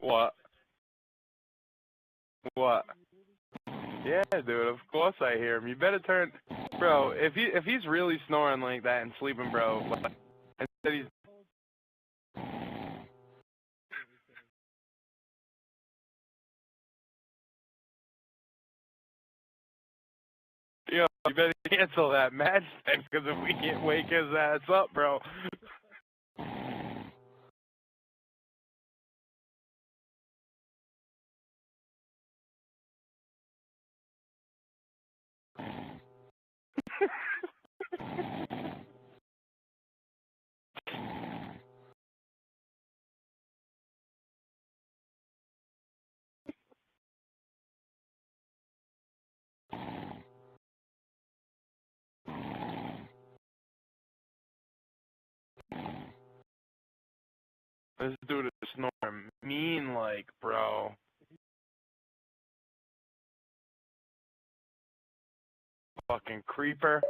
What? What? Yeah, dude. Of course I hear him. You better turn, bro. If he's really snoring like that and sleeping, bro, like, instead he's, you better cancel that match then, because if we can't wake his ass up, bro. This dude is snoring mean like, bro. Fucking creeper.